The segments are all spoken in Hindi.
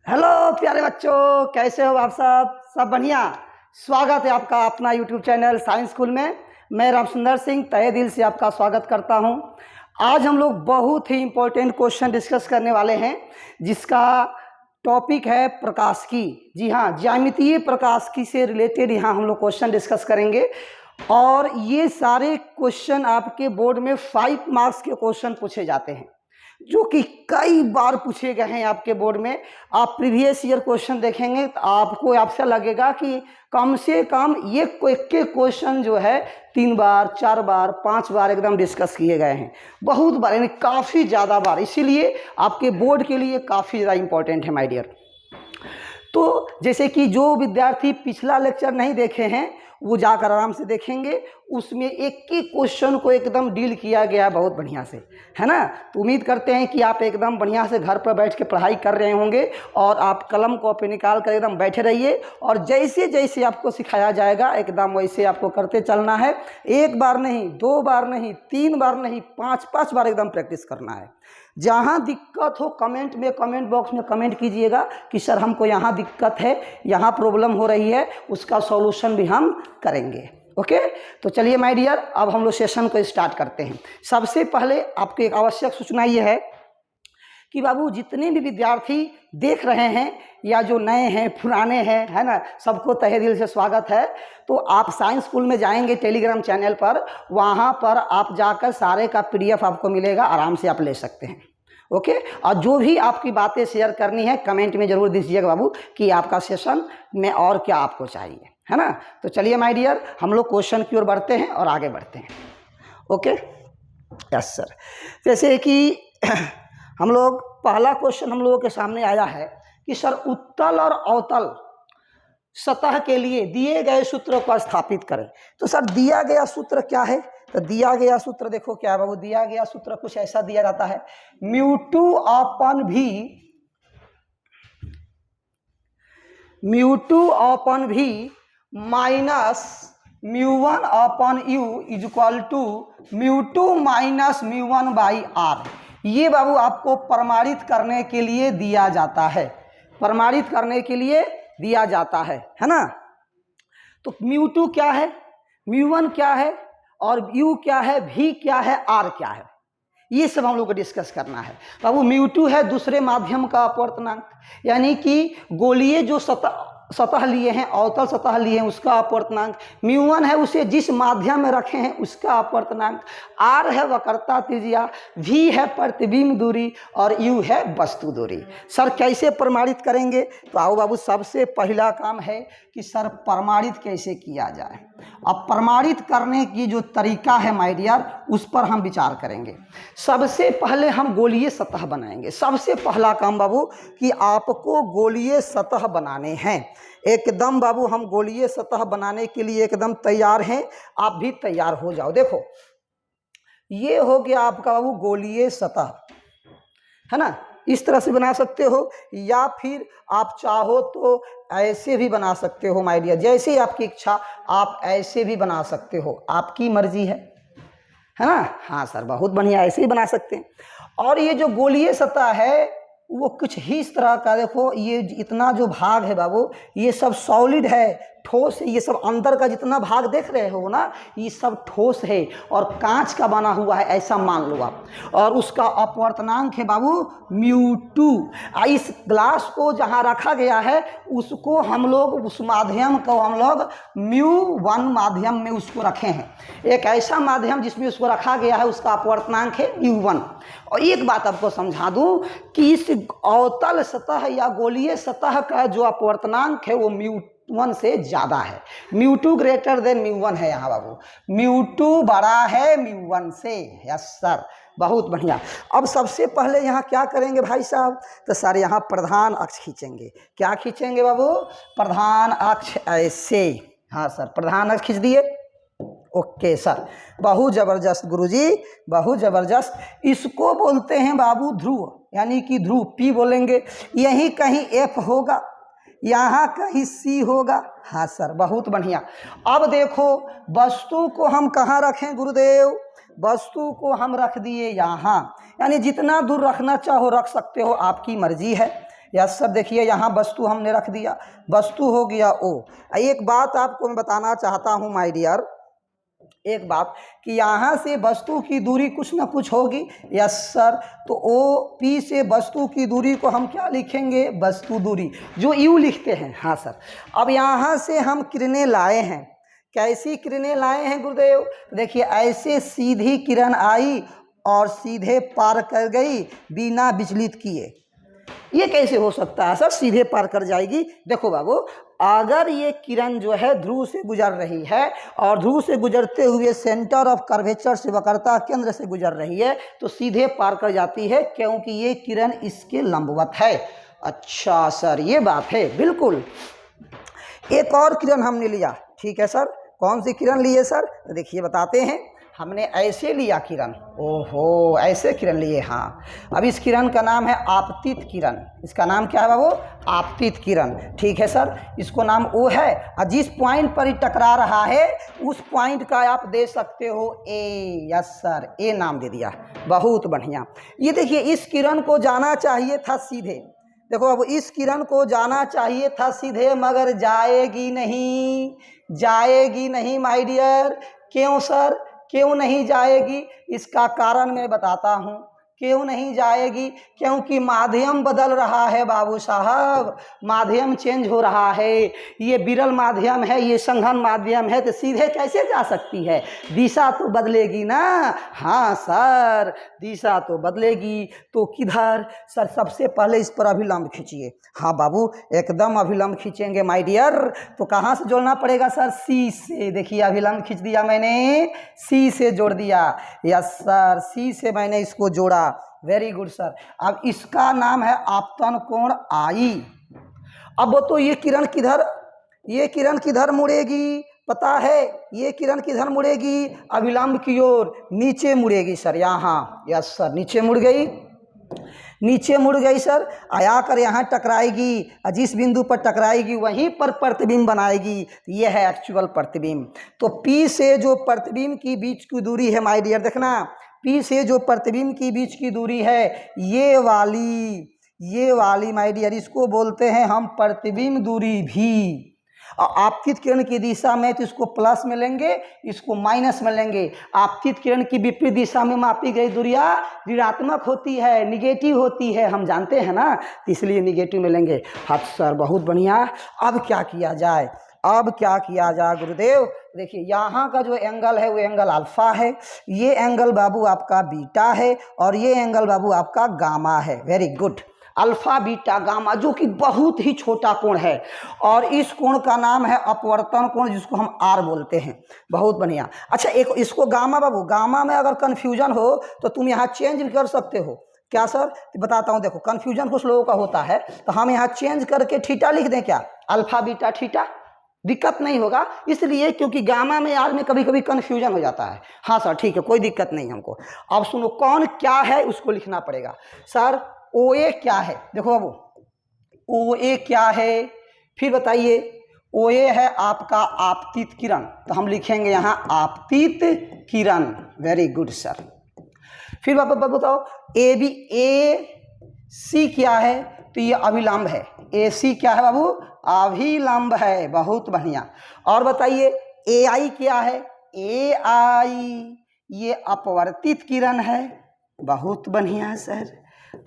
हेलो प्यारे बच्चों, कैसे हो आप सब बढ़िया। स्वागत है आपका अपना यूट्यूब चैनल साइंस स्कूल में। मैं राम सुंदर सिंह तहे दिल से आपका स्वागत करता हूं। आज हम लोग बहुत ही इम्पोर्टेंट क्वेश्चन डिस्कस करने वाले हैं, जिसका टॉपिक है प्रकाशिकी। जी हाँ, ज्यामितीय प्रकाशिकी से रिलेटेड यहाँ हम लोग क्वेश्चन डिस्कस करेंगे। और ये सारे क्वेश्चन आपके बोर्ड में 5 मार्क्स के क्वेश्चन पूछे जाते हैं, जो कि कई बार पूछे गए हैं आपके बोर्ड में। आप प्रीवियस ईयर क्वेश्चन देखेंगे तो आपको आपसे लगेगा कि कम से कम ये के क्वेश्चन जो है 3 बार 4 बार 5 बार एकदम डिस्कस किए गए हैं, बहुत बार, यानी काफ़ी ज़्यादा बार। इसीलिए आपके बोर्ड के लिए काफ़ी ज़्यादा इंपॉर्टेंट है माय डियर। तो जैसे कि जो विद्यार्थी पिछला लेक्चर नहीं देखे हैं वो जाकर आराम से देखेंगे, उसमें एक ही क्वेश्चन को एकदम डील किया गया बहुत बढ़िया से, है ना। तो उम्मीद करते हैं कि आप एकदम बढ़िया से घर पर बैठ के पढ़ाई कर रहे होंगे और आप कलम कॉपी निकाल कर एकदम बैठे रहिए और जैसे जैसे आपको सिखाया जाएगा एकदम वैसे आपको करते चलना है। 1 बार नहीं, 2 बार नहीं, 3 बार नहीं, 5 बार एकदम प्रैक्टिस करना है। जहाँ दिक्कत हो कमेंट बॉक्स में कमेंट कीजिएगा कि सर हमको यहाँ दिक्कत है, यहाँ प्रॉब्लम हो रही है, उसका सॉल्यूशन भी हम करेंगे। ओके, तो चलिए माय डियर, अब हम लोग सेशन को स्टार्ट करते हैं। सबसे पहले आपको एक आवश्यक सूचना ये है कि बाबू जितने भी विद्यार्थी देख रहे हैं या जो नए हैं पुराने हैं, है ना, सबको तहे दिल से स्वागत है। तो आप साइंस स्कूल में जाएंगे टेलीग्राम चैनल पर, वहाँ पर आप जाकर सारे का PDF आपको मिलेगा, आराम से आप ले सकते हैं। ओके, और जो भी आपकी बातें शेयर करनी है कमेंट में ज़रूर दीजिएगा बाबू कि आपका सेशन में और क्या आपको चाहिए, है ना। तो चलिए माय डियर, हम लोग क्वेश्चन की ओर बढ़ते हैं और आगे बढ़ते हैं। Okay, yes sir. जैसे कि हम लोग पहला क्वेश्चन हम लोगों के सामने आया है कि सर उत्तल और अवतल सतह के लिए दिए गए सूत्र को स्थापित करें। तो सर दिया गया सूत्र क्या है? तो दिया गया सूत्र देखो क्या है बाबू। दिया गया सूत्र कुछ ऐसा दिया जाता है, mu two upon v minus mu one upon u is equal to mu two minus mu one by R. ये बाबू आपको प्रमाणित करने के लिए दिया जाता है, प्रमाणित करने के लिए दिया जाता है ना। तो म्यू2 क्या है, म्यू1 क्या है और यू क्या है, भी क्या है, आर क्या है, ये सब हम लोग को डिस्कस करना है बाबू। म्यू2 है दूसरे माध्यम का अपवर्तनांक, यानी कि गोलीय जो सतह लिए हैं, अवतल सतह लिए हैं, उसका अपवर्तनांक। म्यू1 है उसे जिस माध्यम में रखे हैं उसका अपवर्तनांक। आर है वक्रता त्रिज्या, भी है प्रतिबिंब दूरी और यू है वस्तु दूरी। सर कैसे प्रमाणित करेंगे? तो आओ बाबू, सबसे पहला काम है कि सर प्रमाणित कैसे किया जाए। अब प्रमाणित करने की जो तरीका है माय डियर, उस पर हम विचार करेंगे। सबसे पहले हम गोलीय सतह बनाएंगे। सबसे पहला काम बाबू कि आपको गोलीय सतह बनाने हैं एकदम बाबू। हम गोलीय सतह बनाने के लिए एकदम तैयार हैं, आप भी तैयार हो जाओ। देखो ये हो गया आपका बाबू गोलीय सतह, है ना। इस तरह से बना सकते हो या फिर आप चाहो तो ऐसे भी बना सकते हो माय डियर, जैसे आपकी इच्छा, आप ऐसे भी बना सकते हो, आपकी मर्जी है ना। हाँ सर, बहुत बढ़िया, ऐसे ही बना सकते हैं। और ये जो गोलीय सतह है वो कुछ ही इस तरह का, देखो ये इतना जो भाग है बाबू, ये सब सॉलिड है, ठोस है। ये सब अंदर का जितना भाग देख रहे हो ना, ये सब ठोस है और कांच का बना हुआ है, ऐसा मान लो आप। और उसका अपवर्तनांक है बाबू म्यू2। इस ग्लास को जहाँ रखा गया है उसको हम लोग, उस माध्यम को हम लोग म्यू1 माध्यम में उसको रखे हैं। एक ऐसा माध्यम जिसमें उसको रखा गया है उसका अपवर्तनांक है म्यू1। और एक बात आपको समझा दूं कि इस अवतल सतह या गोलीय सतह का जो अपवर्तनांक है वो म्यू1 से ज़्यादा है। म्यू2 ग्रेटर देन म्यू1 है यहाँ बाबू, म्यू2 बड़ा है म्यू1 से। यस सर, बहुत बढ़िया। अब सबसे पहले यहाँ क्या करेंगे भाई साहब? तो सर यहाँ प्रधान अक्ष खींचेंगे। क्या खींचेंगे बाबू? प्रधान अक्ष ऐसे। हाँ सर, प्रधान अक्ष खींच दिए। ओके सर, बहुत ज़बरदस्त गुरुजी, बहुत ज़बरदस्त। इसको बोलते हैं बाबू ध्रुव, यानी कि ध्रुव पी बोलेंगे। यहीं कहीं एफ होगा, यहाँ कहीं सी होगा। हाँ सर, बहुत बढ़िया। अब देखो वस्तु को हम कहाँ रखें गुरुदेव? वस्तु को हम रख दिए यहाँ, यानी जितना दूर रखना चाहो रख सकते हो, आपकी मर्जी है। यस सर, देखिए यहाँ वस्तु हमने रख दिया, वस्तु हो गया ओ। एक बात आपको मैं बताना चाहता हूँ माय डियर, एक बात कि यहाँ से वस्तु की दूरी कुछ ना कुछ होगी। यस सर, तो ओ पी से वस्तु की दूरी को हम क्या लिखेंगे, वस्तु दूरी, जो यू लिखते हैं। हाँ सर, अब यहाँ से हम किरणें लाए हैं, कैसी किरणें लाए हैं गुरुदेव, देखिए ऐसे सीधी किरण आई और सीधे पार कर गई बिना विचलित किए। ये कैसे हो सकता है सर, सीधे पार कर जाएगी? देखो बाबू, अगर ये किरण जो है ध्रुव से गुजर रही है और ध्रुव से गुजरते हुए सेंटर ऑफ कर्वेचर से वक्रता केंद्र से गुजर रही है तो सीधे पार कर जाती है, क्योंकि ये किरण इसके लंबवत है। अच्छा सर, ये बात है, बिल्कुल। एक और किरण हमने लिया, ठीक है सर, कौन सी किरण लिए सर, तो देखिए बताते हैं। हमने ऐसे लिया किरण, ओहो ऐसे किरण लिए, हाँ। अब इस किरण का नाम है आपतित किरण। इसका नाम क्या है बाबू, आपतित किरण, ठीक है सर। इसको नाम ओ है और जिस पॉइंट पर ये टकरा रहा है उस पॉइंट का आप दे सकते हो ए। यस सर, ए नाम दे दिया, बहुत बढ़िया। ये देखिए, इस किरण को जाना चाहिए था सीधे, देखो अब इस किरण को जाना चाहिए था सीधे, मगर जाएगी नहीं, जाएगी नहीं माय डियर। क्यों सर, क्यों नहीं जाएगी, इसका कारण मैं बताता हूँ। क्यों नहीं जाएगी, क्योंकि माध्यम बदल रहा है बाबू साहब, माध्यम चेंज हो रहा है। ये विरल माध्यम है, ये संघन माध्यम है, तो सीधे कैसे जा सकती है, दिशा तो बदलेगी ना। हाँ सर, दिशा तो बदलेगी, तो किधर सर, सबसे पहले इस पर अभिलंब खींचिए। हाँ बाबू, एकदम अभिलंब खींचेंगे माय डियर। तो कहाँ से जोड़ना पड़ेगा सर, सी से। देखिए अभिलंब खींच दिया मैंने, सी से जोड़ दिया। यस सर, सी से मैंने इसको जोड़ा, वेरी गुड सर। अब इसका नाम है आपतन कोण आई। अब वो तो ये किरण किधर मुड़ेगी पता है, ये किरण किधर मुड़ेगी, अभिलंब की ओर नीचे मुड़ेगी सर, यहाँ। यस सर, नीचे मुड़ गई, नीचे मुड़ गई सर, आया कर यहाँ टकराएगी और जिस बिंदु पर टकराएगी वहीं पर प्रतिबिंब बनाएगी। यह है एक्चुअल प्रतिबिंब। तो P से जो प्रतिबिंब की बीच की दूरी है माय डियर, देखना, P से जो प्रतिबिंब की बीच की दूरी है ये वाली माय डियर, इसको बोलते हैं हम प्रतिबिंब दूरी भी। और आपतित किरण की दिशा में तो इसको प्लस में लेंगे, इसको माइनस में लेंगे। आपतित किरण की विपरीत दिशा में मापी गई दूरियां ऋणात्मक होती है, निगेटिव होती है, हम जानते हैं ना, तो इसलिए निगेटिव में लेंगे। हाँ सर, बहुत बढ़िया। अब क्या किया जाए, अब क्या किया जाए गुरुदेव, देखिए यहाँ का जो एंगल है वो एंगल अल्फा है, ये एंगल बाबू आपका बीटा है और ये एंगल बाबू आपका गामा है। Very good, alpha beta gamma, जो कि बहुत ही छोटा कोण है, और इस कोण का नाम है अपवर्तन कोण, जिसको हम आर बोलते हैं। बहुत बढ़िया। अच्छा, एक इसको गामा बाबू, गामा में अगर कन्फ्यूजन हो तो तुम यहाँ चेंज भी कर सकते हो। क्या सर, तो बताता हूँ। देखो, कन्फ्यूजन कुछ लोगों का होता है, तो हम यहाँ चेंज करके थीटा लिख दें क्या, अल्फा बीटा थीटा, दिक्कत नहीं होगा, इसलिए क्योंकि गामा में आर में कभी कभी कन्फ्यूजन हो जाता है। हाँ सर, ठीक है, कोई दिक्कत नहीं हमको। अब सुनो, कौन क्या है उसको लिखना पड़ेगा सर। ओ ए क्या है, देखो बाबू, ओ ए क्या है, फिर बताइए। ओ ए है आपका आपतित किरण, तो हम लिखेंगे यहाँ आपतित किरण। Very good sir. फिर बाबू बताओ, ए बी, ए सी क्या है, तो ये अभिलंब है। ए सी क्या है बाबू, अभिलंब है, बहुत बढ़िया। और बताइए, ए आई क्या है, ए आई ये अपवर्तित किरण है। बहुत बढ़िया सर,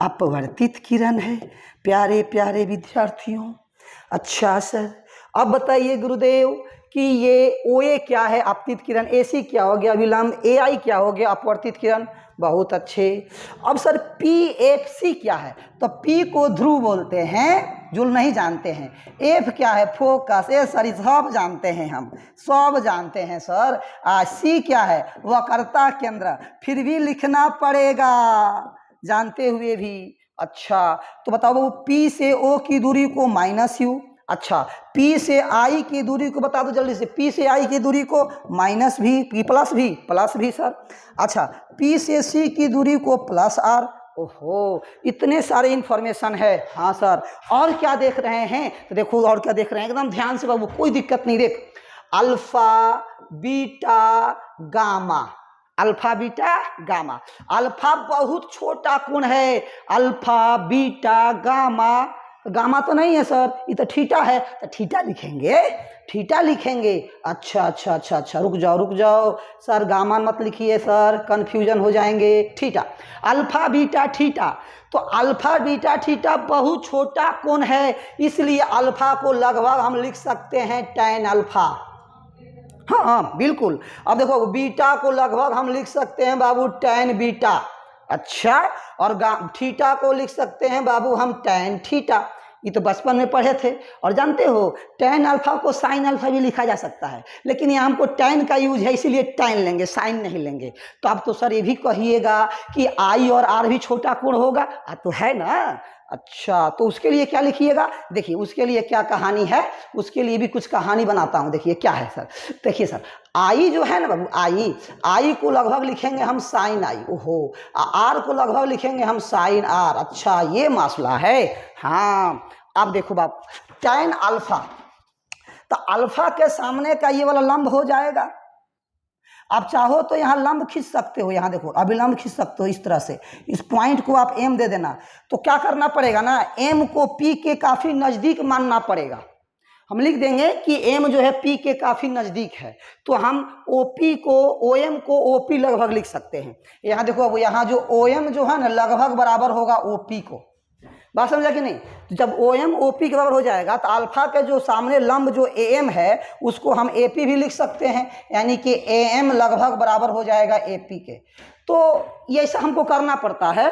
अपवर्तित किरण है, प्यारे प्यारे विद्यार्थियों। अच्छा सर, अब बताइए गुरुदेव कि ये ओ ए क्या है, आपतित किरण, ए सी क्या हो गया, अभिलंब, ए आई क्या हो गया, अपवर्तित किरण। बहुत अच्छे। अब सर पी एफ सी क्या है, तो पी को ध्रुव बोलते हैं, जो नहीं जानते हैं। एफ क्या है, फोकस, ए सर सब जानते हैं, हम सब जानते हैं सर। सी क्या है, वक्रता केंद्र, फिर भी लिखना पड़ेगा जानते हुए भी। अच्छा, तो बताओ बाबू, पी से ओ की दूरी को माइनस यू। अच्छा, P से I की दूरी को बता दो जल्दी से, P से I की दूरी को माइनस भी, प्लस भी सर। अच्छा, P से C की दूरी को प्लस R। ओहो, इतने सारे इन्फॉर्मेशन है। हाँ सर, और क्या देख रहे हैं, तो देखो और क्या देख रहे हैं, एकदम ध्यान से बाबू, कोई दिक्कत नहीं। देख, alpha beta gamma, alpha beta gamma. Alpha बहुत छोटा कोण है, अल्फा बीटा गामा तो गामा तो नहीं है सर, ये तो थीटा है, तो थीटा लिखेंगे, थीटा लिखेंगे। अच्छा अच्छा अच्छा अच्छा, रुक जाओ सर, गामा मत लिखिए सर, कन्फ्यूजन हो जाएंगे। थीटा, अल्फा बीटा थीटा, तो अल्फा बीटा थीटा बहुत छोटा कोण है, इसलिए अल्फा को लगभग हम लिख सकते हैं tan अल्फा। हाँ हाँ बिल्कुल। अब देखो बीटा को लगभग हम लिख सकते हैं बाबू tan बीटा। अच्छा, और थीटा को लिख सकते हैं बाबू हम tan थीटा। ये तो बचपन में पढ़े थे। और जानते हो tan अल्फा को sin अल्फा भी लिखा जा सकता है, लेकिन यहाँ हमको tan का यूज है इसीलिए tan लेंगे, sin नहीं लेंगे। तो अब तो सर ये भी कहिएगा कि I और R भी छोटा कोण होगा, तो है ना। अच्छा, तो उसके लिए क्या लिखिएगा, देखिए उसके लिए क्या कहानी है, उसके लिए भी कुछ कहानी बनाता हूँ। देखिए क्या है सर, देखिए सर आई जो है ना बाबू, आई को लगभग लिखेंगे हम साइन आई, ओहो, आर को लगभग लिखेंगे हम साइन आर। अच्छा ये मसला है। हाँ अब देखो बाप, tan अल्फा, तो अल्फा के सामने का ये वाला लंब हो जाएगा। आप चाहो तो यहाँ लंब खींच सकते हो, यहाँ देखो अभिलंब खींच सकते हो इस तरह से, इस पॉइंट को आप एम दे देना। तो क्या करना पड़ेगा ना, एम को पी के काफ़ी नज़दीक मानना पड़ेगा। हम लिख देंगे कि एम जो है पी के काफ़ी नज़दीक है, तो हम ओ पी को, ओ एम को ओ पी लगभग लिख सकते हैं। यहाँ देखो, अब यहाँ जो ओ एम जो है ना लगभग बराबर होगा ओ पी को, बात समझा कि नहीं। तो जब ओ एम ओ पी के बराबर हो जाएगा तो अल्फा के जो सामने लंब जो ए एम है उसको हम ए पी भी लिख सकते हैं, यानी कि ए एम लगभग बराबर हो जाएगा ए पी के। तो ये ऐसा हमको करना पड़ता है,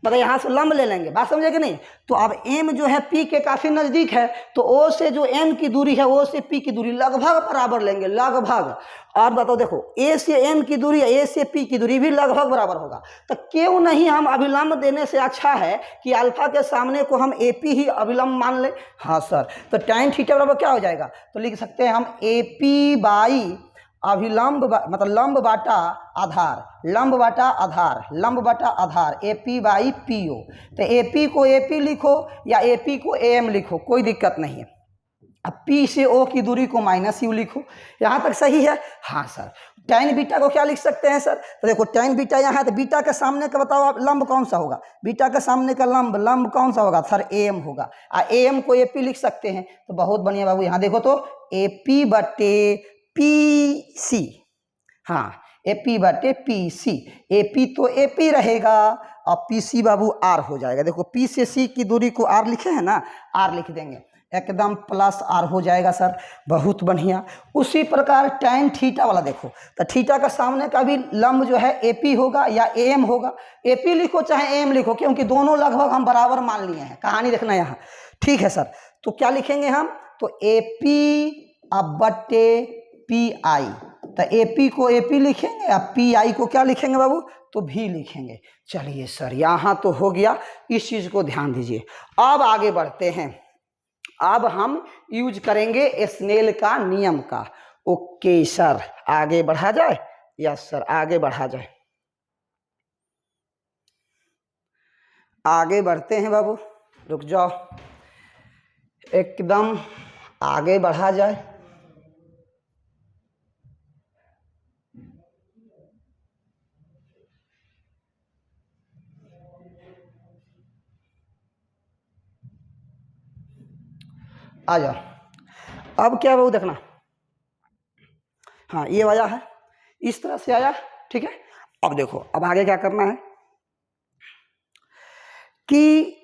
मतलब यहाँ से लंब ले लेंगे, बात समझे कि नहीं। तो अब एम जो है पी के काफ़ी नज़दीक है, तो ओ से जो एम की दूरी है ओ से पी की दूरी लगभग बराबर लेंगे, लगभग। और बताओ देखो, ए से एम की दूरी, ए से पी की दूरी भी लगभग बराबर होगा, तो क्यों नहीं हम अभिलंब देने से अच्छा है कि अल्फा के सामने को हम ए पी ही अभिलंब मान लें। हाँ सर, तो tan थीटा बराबर क्या हो जाएगा, तो लिख सकते हैं हम ए पी बाई अभिलंब मतलब लंब बाटा आधार, लंब बाटा आधार, लंब बाटा आधार, A P by P O. तो ए पी को ए पी लिखो या ए पी को ए एम लिखो, कोई दिक्कत नहीं है। अब पी से ओ की दूरी को माइनस यू लिखो, यहाँ तक सही है। हाँ सर, tan बीटा को क्या लिख सकते हैं सर, तो देखो tan बीटा यहाँ है, तो बीटा के सामने का बताओ आप लंब कौन सा होगा, बीटा के सामने का लंब कौन सा होगा सर, ए एम होगा। ए एम को ए पी लिख सकते हैं, तो बहुत बढ़िया बाबू। यहाँ देखो तो ए पी बटे पी सी, हाँ ए पी बटे पी सी, ए पी तो ए पी रहेगा और पी सी बाबू आर हो जाएगा। देखो पी से सी की दूरी को आर लिखे हैं ना, आर लिख देंगे, एकदम प्लस आर हो जाएगा सर, बहुत बढ़िया। उसी प्रकार tan थीटा वाला देखो, तो थीटा का सामने का भी लंब जो है ए पी होगा या ए एम होगा, ए पी लिखो चाहे ए एम लिखो, क्योंकि दोनों लगभग हम बराबर मान लिए हैं। कहानी देखना यहाँ, ठीक है सर। तो क्या लिखेंगे हम, तो ए पी अब बटे पी आई, तो ए पी को ए पी लिखेंगे, अब पी आई को क्या लिखेंगे बाबू, तो भी लिखेंगे। चलिए सर यहाँ तो हो गया, इस चीज़ को ध्यान दीजिए। अब आगे बढ़ते हैं, अब हम यूज करेंगे स्नेल का नियम का। ओके सर, आगे बढ़ा जाए, यस सर आगे बढ़ा जाए, आगे बढ़ते हैं बाबू, रुक जाओ, एकदम आगे बढ़ा जाए। आ जाओ, अब क्या बाबू देखना, हाँ ये वजह है, इस तरह से आया, ठीक है। अब देखो अब आगे क्या करना है कि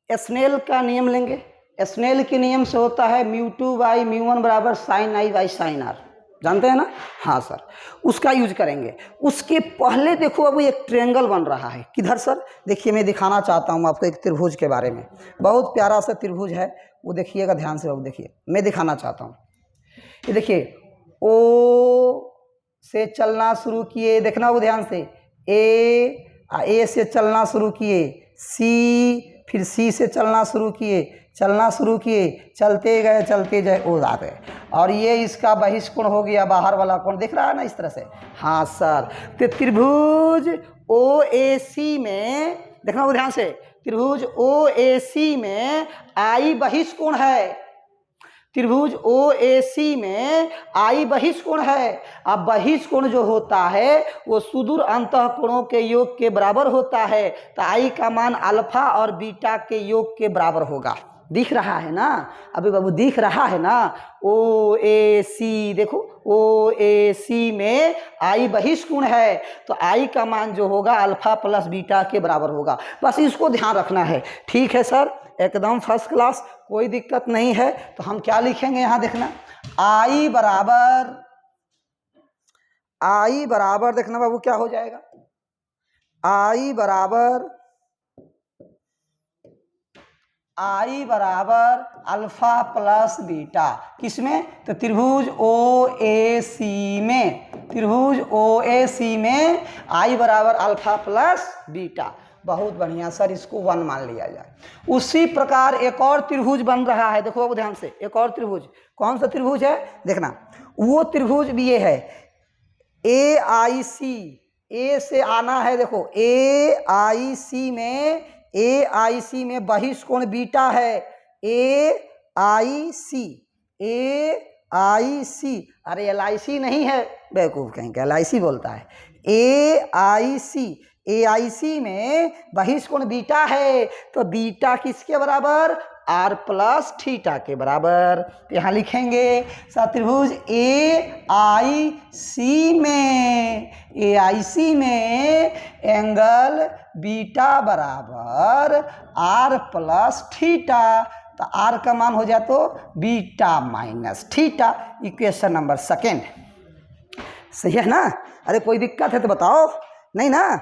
स्नेल का नियम लेंगे। स्नेल के नियम से होता है μ2 बाई μ1 बराबर sign i by sign r, जानते हैं ना। हाँ सर, उसका यूज करेंगे। उसके पहले देखो अब एक ट्रायंगल बन रहा है, किधर सर, देखिए मैं दिखाना चाहता हूँ आपको एक त्रिभुज के बारे में, बहुत प्यारा सा त्रिभुज है, वो देखिएगा ध्यान से बाबू। देखिए मैं दिखाना चाहता हूँ, ये देखिए ओ से चलना शुरू किए, देखना वो ध्यान से, ए से चलना शुरू किए, सी, फिर सी से चलना शुरू किए, चलते गए ओ आ गए, और ये इसका बहिष्कोण हो गया, बाहर वाला कोण दिख रहा है ना इस तरह से। हाँ सर, तो त्रिभुज ओ ए सी में, देखना वो ध्यान से, त्रिभुज ओ ए सी में आई बहिष्कोण है, त्रिभुज ओ ए सी में आई बहिष्कोण है। अब बहिष्कोण जो होता है वो सुदूर अंतःकोणों के योग के बराबर होता है, तो आई का मान अल्फा और बीटा के योग के बराबर होगा। दिख रहा है ना, अबे बाबू दिख रहा है ना। ओ ए सी, देखो ओ ए सी में आई बहिष्कोण है, तो आई का मान जो होगा अल्फा प्लस बीटा के बराबर होगा। बस इसको ध्यान रखना है। ठीक है सर, एकदम फर्स्ट क्लास, कोई दिक्कत नहीं है। तो हम क्या लिखेंगे यहाँ देखना, आई बराबर देखना बाबू क्या हो जाएगा, आई बराबर अल्फा प्लस बीटा, किसमें, तो त्रिभुज ओ ए सी में, त्रिभुज ओ ए सी में आई बराबर अल्फा प्लस बीटा। बहुत बढ़िया सर, इसको 1 मान लिया जाए। उसी प्रकार एक और त्रिभुज बन रहा है, देखो बाबू ध्यान से, एक और त्रिभुज, कौन सा त्रिभुज है देखना, वो त्रिभुज भी ये है ए आई सी, ए से आना है, देखो ए आई सी में बहिष्कोण बीटा है, ए आई सी, अरे LIC नहीं है बेवकूफ़ कहीं का, LIC बोलता है, ए आई सी में बहिष्कोण बीटा है, तो बीटा किसके बराबर, आर प्लस थीटा के बराबर। तो यहाँ लिखेंगे त्रिभुज ए आई सी में एंगल बीटा बराबर आर प्लस थीटा, तो आर का मान हो जाए तो beta minus theta. Equation number 2 सही है ना। अरे कोई दिक्कत है तो बताओ, नहीं ना,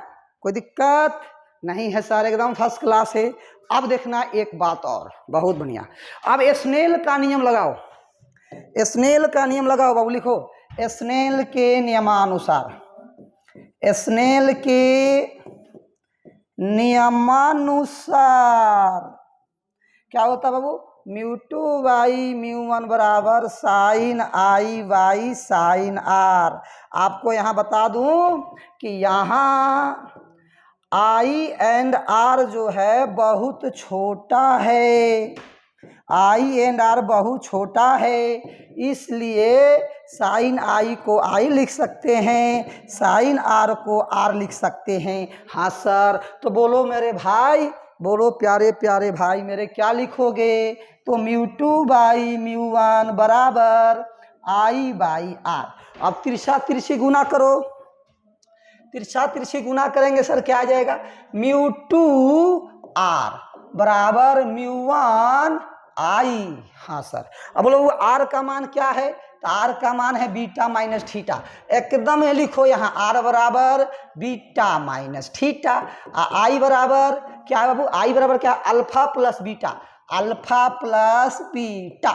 कोई दिक्कत नहीं है सर, एकदम फर्स्ट क्लास है। अब देखना एक बात और, बहुत बढ़िया, अब स्नेल का नियम लगाओ, स्नेल का नियम लगाओ बाबू, लिखो स्नेल के नियमानुसार, स्नेल के नियमानुसार क्या होता बाबू, μ2 बाई μ1 बराबर sign i by sign r. आपको यहाँ बता दूं कि यहाँ आई एंड आर जो है बहुत छोटा है, आई एंड आर बहुत छोटा है, इसलिए साइन आई को आई लिख सकते हैं, साइन आर को आर लिख सकते हैं। हाँ सर, तो बोलो मेरे भाई, बोलो प्यारे प्यारे भाई मेरे, क्या लिखोगे, तो μ2 बाई μ1 बराबर आई बाई आर। अब तिरछा तिरछी गुना करो, तिरछा तिरछी गुना करेंगे सर क्या आ जाएगा, μ2 आर बराबर μ1 आई। हाँ सर, अब बोलो आर का मान क्या है, तो आर का मान है बीटा माइनस थीटा, एकदम लिखो यहाँ आर बराबर बीटा माइनस थीटा। आई बराबर क्या है बाबू, आई बराबर क्या, alpha plus beta, alpha plus beta.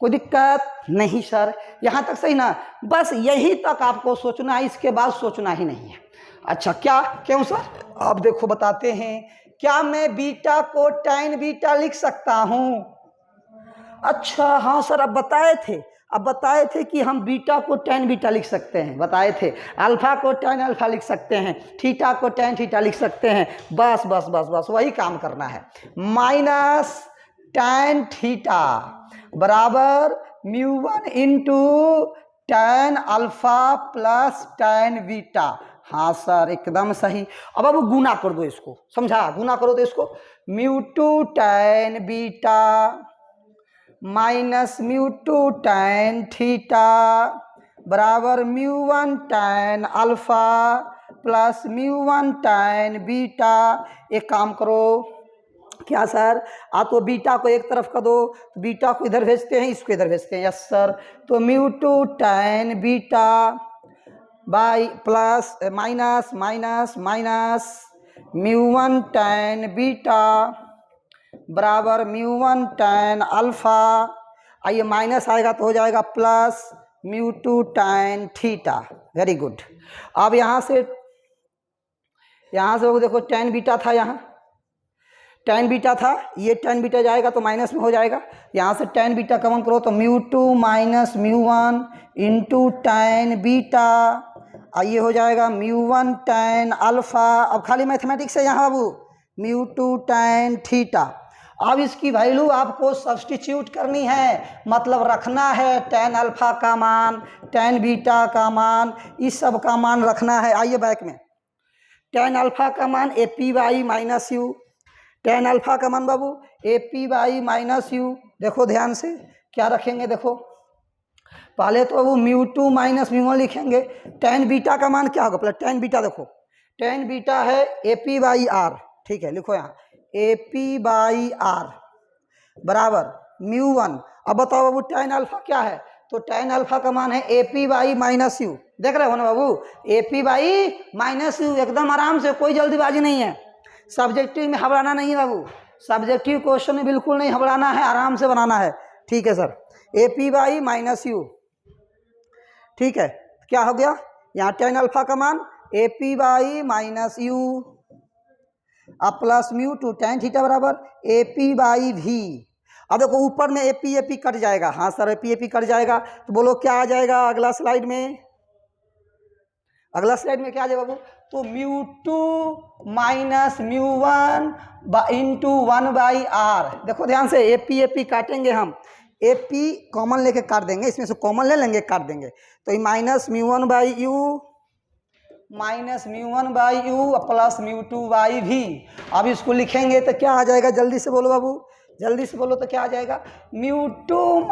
कोई दिक्कत नहीं सर, यहाँ तक सही ना, बस यही तक आपको सोचना है, इसके बाद सोचना ही नहीं है। अच्छा क्या, क्यों सर, अब देखो बताते हैं, क्या मैं बीटा को tan बीटा लिख सकता हूँ, अच्छा हाँ सर, अब बताए थे कि हम बीटा को tan बीटा लिख सकते हैं, बताए थे, अल्फा को tan अल्फा लिख सकते हैं, थीटा को tan थीटा लिख सकते हैं, बस बस बस बस वही काम करना है। माइनस tan थीटा बराबर μ1 into tan alpha plus tan beta. हाँ सर एकदम सही। अब गुना कर दो इसको, समझा, गुना करो तो इसको μ2 tan beta minus μ2 tan theta बराबर μ1 tan alpha plus μ1 tan beta. एक काम करो, क्या सर, तो बीटा को एक तरफ कर दो, तो बीटा को इधर भेजते हैं, इसको इधर भेजते हैं, यस सर, तो μ2 tan beta by plus minus minus minus μ1 tan beta बराबर μ1 tan अल्फा, आइए माइनस आएगा तो हो जाएगा plus μ2 tan theta. Very good. अब यहाँ से वो देखो tan बीटा था, यहाँ tan बीटा था, ये tan बीटा जाएगा तो माइनस में हो जाएगा, यहाँ से tan बीटा कॉमन करो तो μ2 माइनस μ1 इंटू tan बीटा, आइए हो जाएगा μ1 tan अल्फा। अब खाली मैथमेटिक्स है यहाँ बाबू, μ2 tan थीटा। अब इसकी वैल्यू आपको सब्स्टिट्यूट करनी है, मतलब रखना है tan अल्फा का मान, tan बीटा का मान, इस सब का मान रखना है। आइए बैक में, tan अल्फा का मान AP by minus you, tan alpha का मान बाबू AP/-u, देखो ध्यान से क्या रखेंगे, देखो पहले तो बाबू μ2 - μ1 लिखेंगे। tan बीटा का मान क्या होगा, पहले tan बीटा देखो, tan बीटा है AP/r, ठीक है, लिखो यहाँ AP/r बराबर μ1। अब बताओ बाबू tan अल्फा क्या है, तो tan अल्फा का मान है AP/-u, देख रहे हो ना बाबू, AP/-u, एकदम आराम से, कोई जल्दीबाजी नहीं है, सब्जेक्टिव में घबराना नहीं है बाबू, सब्जेक्टिव क्वेश्चन में बिल्कुल नहीं घबराना है, आराम से बनाना है, ठीक है सर। AP/-u, ठीक है, क्या हो गया यहाँ tan अल्फा का मान AP/-u अब प्लस μ2 tan थीटा बराबर AP/v। अब देखो ऊपर में AP कट जाएगा, हाँ सर AP कट जाएगा, तो बोलो क्या आ जाएगा अगला स्लाइड में, अगला स्लाइड में क्या आ जाएगा बाबू, तो μ2 - μ1 × 1/r। देखो ध्यान से AP काटेंगे हम, AP कॉमन लेके काट देंगे, इसमें से कॉमन ले लेंगे काट देंगे, तो ये -μ1/u प्लस μ2/v। अब इसको लिखेंगे तो क्या आ जाएगा, जल्दी से बोलो बाबू, जल्दी से बोलो, तो क्या आ जाएगा μ2 -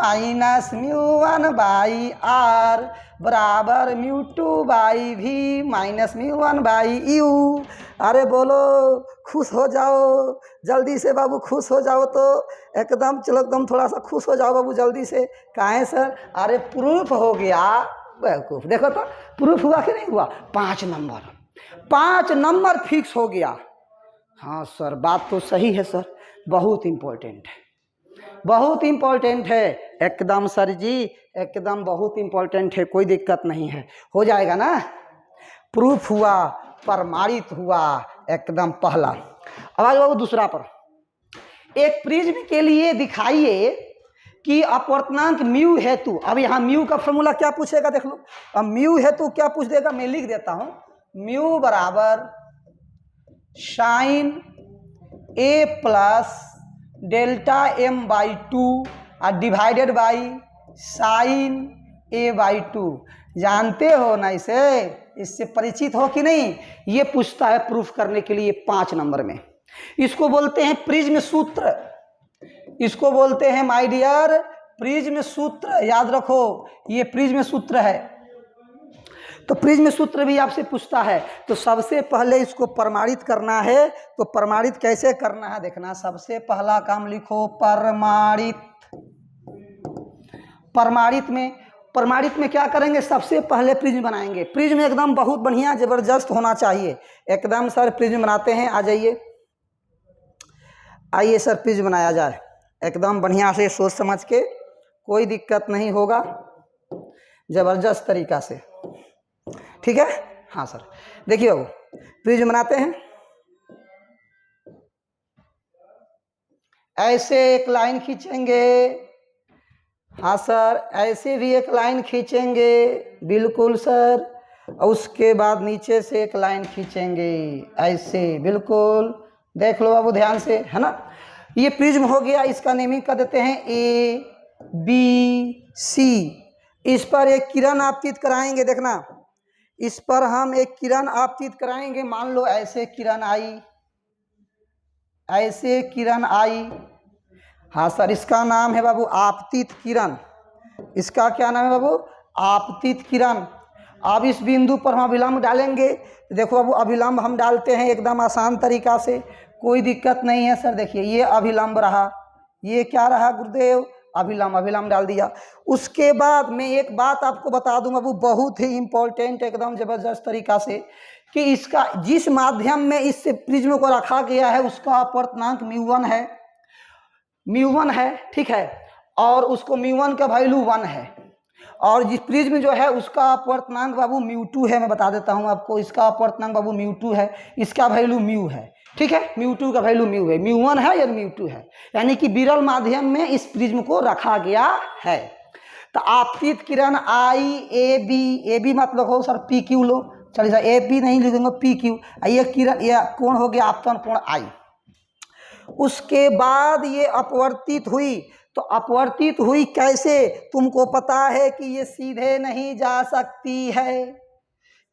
μ1/r बराबर μ2/v - μ1/u। अरे बोलो, खुश हो जाओ जल्दी से बाबू, खुश हो जाओ, तो एकदम चलो, एकदम थोड़ा सा खुश हो जाओ बाबू जल्दी से। काहे सर, अरे प्रूफ हो गया, बेवकूफ़, देखो तो प्रूफ हुआ कि नहीं हुआ, 5 नंबर फिक्स हो गया। हाँ सर बात तो सही है सर, बहुत इम्पोर्टेंट है, बहुत इम्पोर्टेंट है, एकदम सर जी, एकदम बहुत इम्पोर्टेंट है, कोई दिक्कत नहीं है, हो जाएगा ना। प्रूफ हुआ, प्रमाणित हुआ, एकदम पहला। अब आ जाओ दूसरा पर, एक प्रिज्म के लिए दिखाइए कि अपवर्तनांक म्यू हेतु, अब यहाँ म्यू का फॉर्मूला क्या पूछेगा देख लो, अब म्यू हेतु क्या पूछ देगा, मैं लिख देता हूँ, म्यू बराबर sin A प्लस Δm/2 और डिवाइडेड बाई sin A/2। जानते हो ना इसे, इससे परिचित हो कि नहीं, ये पूछता है प्रूफ करने के लिए 5 नंबर में। इसको बोलते हैं प्रिज्म सूत्र, इसको बोलते हैं माय डियर प्रिज्म सूत्र, याद रखो ये प्रिज्म सूत्र है। तो प्रिज्म सूत्र भी आपसे पूछता है, तो सबसे पहले इसको प्रमाणित करना है, तो प्रमाणित कैसे करना है देखना, सबसे पहला काम लिखो प्रमाणित। प्रमाणित में क्या करेंगे, सबसे पहले प्रिज्म बनाएंगे, प्रिज्म एकदम बहुत बढ़िया जबरदस्त होना चाहिए, एकदम सर प्रिज्म बनाते हैं, आ जाइए, आइए सर प्रिज्म बनाया जाए एकदम बढ़िया से, सोच समझ के, कोई दिक्कत नहीं होगा, जबरदस्त तरीका से, ठीक है। हाँ सर देखिए बाबू, प्रिज्म बनाते हैं, ऐसे एक लाइन खींचेंगे, हाँ सर ऐसे भी एक लाइन खींचेंगे, बिल्कुल सर, और उसके बाद नीचे से एक लाइन खींचेंगे ऐसे, बिल्कुल देख लो बाबू ध्यान से, है ना। ये प्रिज्म हो गया, इसका नेमिंग कर देते हैं ABC। इस पर एक किरण आपतित कराएंगे, देखना इस पर हम एक किरण आपतित कराएंगे, मान लो ऐसे किरण आई, ऐसे किरण आई, हाँ सर इसका नाम है बाबू आपतित किरण, इसका क्या नाम है बाबू, आपतित किरण। अब इस बिंदु पर हम अभिलंब डालेंगे, देखो बाबू अभिलंब हम डालते हैं एकदम आसान तरीका से, कोई दिक्कत नहीं है सर। देखिए ये अभिलंब रहा, ये क्या रहा गुरुदेव, अभिलंब डाल दिया। उसके बाद मैं एक बात आपको बता दूं बाबू, बहुत ही इंपॉर्टेंट एकदम जबरदस्त तरीका से, कि इसका जिस माध्यम में इस प्रिज्म को रखा गया है उसका अपवर्तनांक μ1 है, ठीक है, और उसको μ1 का वैल्यू 1 है, और जिस प्रिज्म जो है उसका अपवर्तनांक बाबू μ2 है, मैं बता देता हूं आपको, इसका अपवर्तनांक बाबू μ2 है, इसका वैल्यू μ है, ठीक है, μ2 का वैल्यू μ है, μ1 है या μ2 है, यानी कि विरल माध्यम में इस प्रिज्म को रखा गया है। तो आपतित किरण AB मतलब हो सर PQ लो, चलिए सर AB नहीं लिखेंगे PQ, ये किरण, ये कोण हो गया आपतन कोण I। उसके बाद ये अपवर्तित हुई, तो अपवर्तित हुई कैसे, तुमको पता है कि ये सीधे नहीं जा सकती है,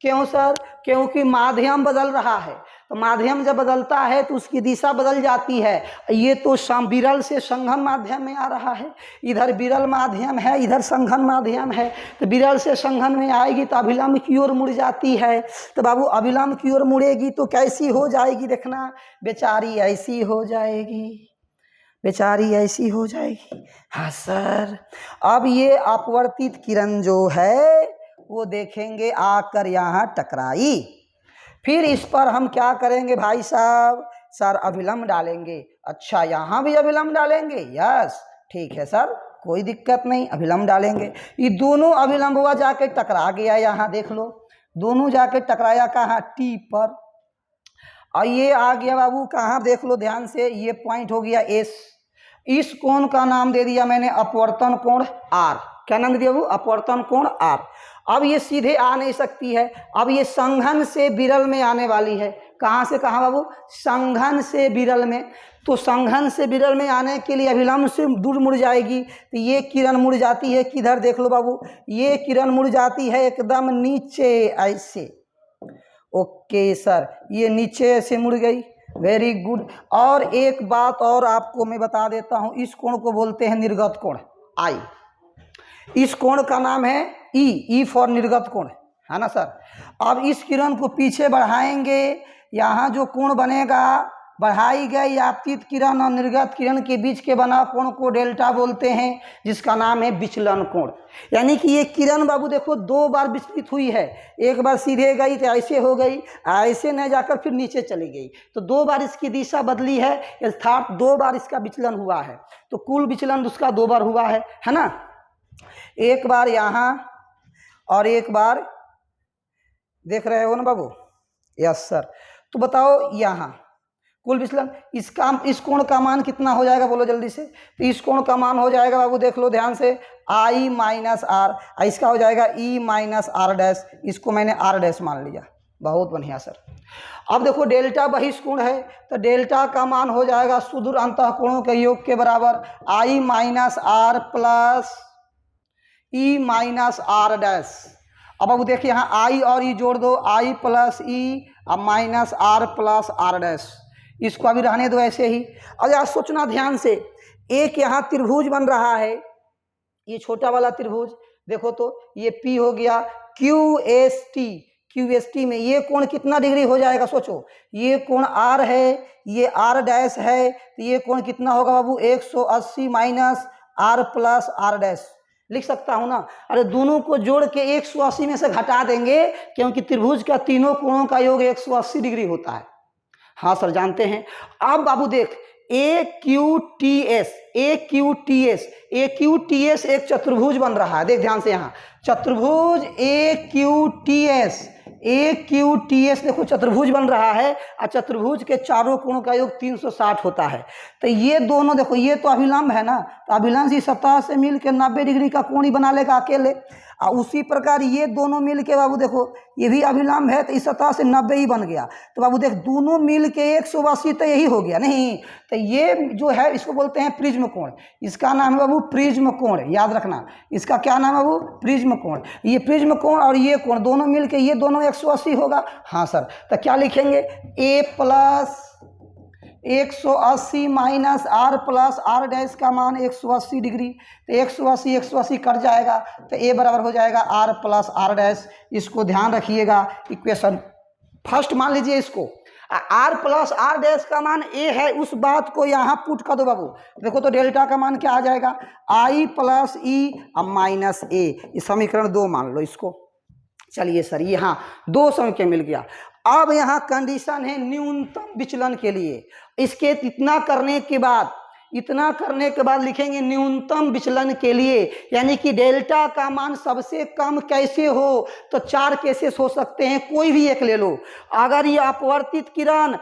क्यों सर, क्योंकि माध्यम बदल रहा है। तो माध्यम जब बदलता है तो उसकी दिशा बदल जाती है। ये तो विरल से संघन माध्यम में आ रहा है, इधर विरल माध्यम है, इधर संघन माध्यम है। तो विरल से संघन में आएगी तो अभिलंब की ओर मुड़ जाती है। तो बाबू अभिलंब की ओर मुड़ेगी तो कैसी हो जाएगी, देखना, बेचारी ऐसी हो जाएगी, बेचारी ऐसी हो जाएगी। हाँ सर, अब ये अपवर्तित किरण जो है वो देखेंगे आकर यहाँ टकराई, फिर इस पर हम क्या करेंगे भाई साहब, सर अभिलंब डालेंगे। अच्छा, यहाँ भी अभिलंब डालेंगे? यस, ठीक है सर, कोई दिक्कत नहीं, अभिलंब डालेंगे। ये दोनों अभिलंब हुआ जाके टकरा गया, यहाँ देख लो, दोनों जाके टकराया कहाँ, टी पर। और ये आ गया बाबू कहाँ, देख लो ध्यान से, ये पॉइंट हो गया एस। इस कोण का नाम दे दिया मैंने अपवर्तन कोण आर। क्या नाम दिया बाबू, अपवर्तन कोण आर। अब ये सीधे आ नहीं सकती है, अब ये संघन से विरल में आने वाली है। कहाँ से कहाँ बाबू, संघन से विरल में। तो संघन से विरल में आने के लिए अभिलंब से दूर मुड़ जाएगी, तो ये किरण मुड़ जाती है किधर, देख लो बाबू, ये किरण मुड़ जाती है एकदम नीचे ऐसे। ओके सर, ये नीचे ऐसे मुड़ गई, वेरी गुड। और एक बात और आपको मैं बता देता हूँ, इस कोण को बोलते हैं निर्गत कोण, आई। इस कोण का नाम है ई फॉर निर्गत कोण, है ना सर। अब इस किरण को पीछे बढ़ाएंगे, यहाँ जो कोण बनेगा, बढ़ाई गई आपतित किरण और निर्गत किरण के बीच के बना कोण को डेल्टा बोलते हैं, जिसका नाम है विचलन कोण। यानी कि ये किरण बाबू देखो दो बार विचलित हुई है, एक बार सीधे गई तो ऐसे हो गई, ऐसे न जाकर फिर नीचे चली गई, तो दो बार इसकी दिशा बदली है, अर्थात दो बार इसका विचलन हुआ है। तो कुल विचलन उसका दो बार हुआ है ना, एक बार यहाँ और एक बार, देख रहे हो ना बाबू, यस सर। तो बताओ यहाँ कुल विचलन, इस कोण का मान कितना हो जाएगा, बोलो जल्दी से। तो इस कोण का मान हो जाएगा बाबू, देख लो ध्यान से, आई माइनस आर, इसका हो जाएगा ई माइनस आर डैश, इसको मैंने आर डैश मान लिया, बहुत बढ़िया सर। अब देखो डेल्टा बहिष्कोण है, तो डेल्टा का मान हो जाएगा सुदूर अंतःकोणों के योग के बराबर, I minus are plus E minus R dash. अब बाबू देखिए यहाँ आई और ई जोड़ दो, आई प्लस ई अब minus are plus r dash, इसको अभी रहने दो ऐसे ही। अब यार सोचना ध्यान से, एक यहाँ त्रिभुज बन रहा है, ये छोटा वाला त्रिभुज देखो, तो ये P हो गया, QST में ये कोण कितना डिग्री हो जाएगा, सोचो, ये कोण R है, ये R डैश है, तो ये कोण कितना होगा बाबू, 180 minus R plus R dash लिख सकता हूँ ना। अरे दोनों को जोड़ के 180 में से घटा देंगे, क्योंकि त्रिभुज का तीनों कोणों का योग 180 डिग्री होता है। हाँ सर जानते हैं। अब बाबू देख, AQTS एक चतुर्भुज बन रहा है, देख ध्यान से, यहाँ चतुर्भुज AQTS देखो चतुर्भुज बन रहा है, और चतुर्भुज के चारों कोणों का योग 360 होता है। तो ये दोनों देखो, ये तो अभिलंब है ना, तो अभिलंब इस सतह से मिल के 90 डिग्री का कोण ही बना लेगा अकेले, और उसी प्रकार ये दोनों मिल के बाबू देखो, ये भी अभिलंब है, तो इस सतह से 90 ही बन गया। तो बाबू देख, दोनों मिल के 180 तो यही हो गया नहीं, तो ये जो है इसको बोलते हैं प्रिज्म कोण, इसका नाम है बाबू प्रिज्म कोण, याद रखना, इसका क्या नाम है बाबू, प्रिज्म कोण। ये प्रिज्म कोण और ये कोण दोनों मिल के ये दोनों 180 होगा। हाँ सर, तो क्या लिखेंगे, A plus 180 minus are plus r dash का मान 180 डिग्री, तो 180 कट जाएगा, तो ए बराबर हो जाएगा आर प्लस आर डैश। इसको ध्यान रखिएगा, इक्वेशन फर्स्ट मान लीजिए इसको, आर प्लस आर डैश का मान ए है, उस बात को यहाँ पुट कर दो बाबू। देखो तो डेल्टा का मान क्या आ जाएगा, आई प्लस ई अब माइनस ए, इस समीकरण 2 मान लो इसको। चलिए सर, ये हाँ 2 समीकरण मिल गया। अब यहाँ कंडीशन है न्यूनतम विचलन के लिए, इसके इतना करने के बाद लिखेंगे न्यूनतम विचलन के लिए, यानी कि डेल्टा का मान सबसे कम कैसे हो, तो 4 केसेस हो सकते हैं, कोई भी एक ले लो। अगर ये अपवर्तित किरण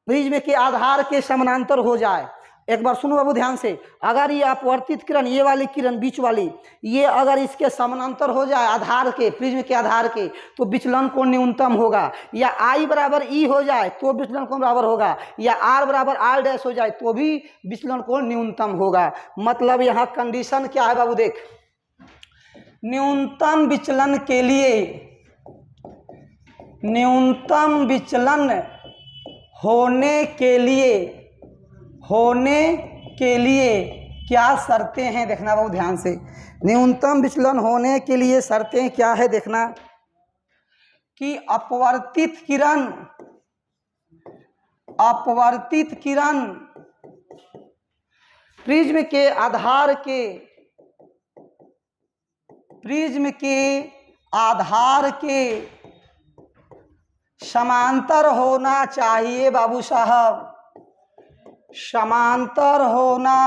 प्रिज्म के आधार के समानांतर हो जाए, एक बार सुनो बाबू ध्यान से, अगर ये अपवर्तित किरण, ये वाली किरण बीच वाली, ये अगर इसके समानांतर हो जाए आधार के, प्रिज्म के आधार के, तो विचलन कोण न्यूनतम होगा। या I बराबर E हो जाए तो विचलन कोण बराबर होगा, या R बराबर R डैश हो जाए तो भी विचलन कोण न्यूनतम होगा। मतलब यहाँ कंडीशन क्या है बाबू, देख, न्यूनतम विचलन के लिए, न्यूनतम विचलन होने के लिए क्या शर्तें हैं, देखना बहुत ध्यान से। न्यूनतम विचलन होने के लिए शर्तें क्या है, देखना कि अपवर्तित किरण प्रिज्म के आधार के समांतर होना चाहिए बाबू साहब, समांतर होना